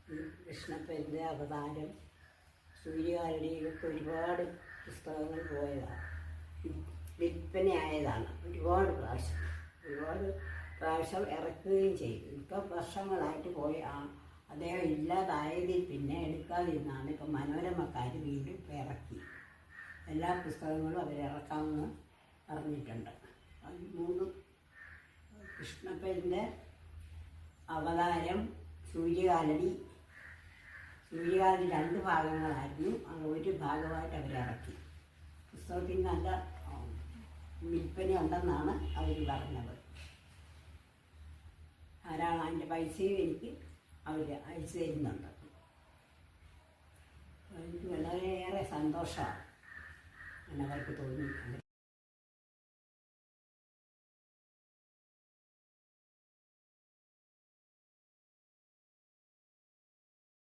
കൃഷ്ണപ്പൻ്റെ അവതാരം, സൂര്യകാലടിയിലൊക്കെ ഒരുപാട് പുസ്തകങ്ങൾ പോയതാണ്, വിൽപ്പനയായതാണ്. ഒരുപാട് പ്രാവശ്യം ഇറക്കുകയും ചെയ്തു. ഇപ്പം വർഷങ്ങളായിട്ട് പോയ അദ്ദേഹം ഇല്ലാതായതിൽ പിന്നെ എടുക്കാതിരുന്നാണ് ഇപ്പം മനോരമക്കാർ വീണ്ടും ഇപ്പം ഇറക്കി. എല്ലാ പുസ്തകങ്ങളും അവരിറക്കാമെന്ന് പറഞ്ഞിട്ടുണ്ട്. അത് 3 കൃഷ്ണപ്പൻ്റെ അവതാരം, സൂര്യകാലടി 2 ഭാഗങ്ങളായിരുന്നു. അത് ഒരു ഭാഗമായിട്ട് അവരിറക്കി. പുസ്തകത്തിന് നല്ല വിൽപ്പന ഉണ്ടെന്നാണ് അവർ പറഞ്ഞത്. ധാരാളം അതിൻ്റെ പൈസയും എനിക്ക് അവർ അയച്ചു തരുന്നുണ്ട്. എനിക്ക് വളരെയേറെ സന്തോഷമാണ് അവർക്ക് തോന്നിയിട്ടുണ്ട്.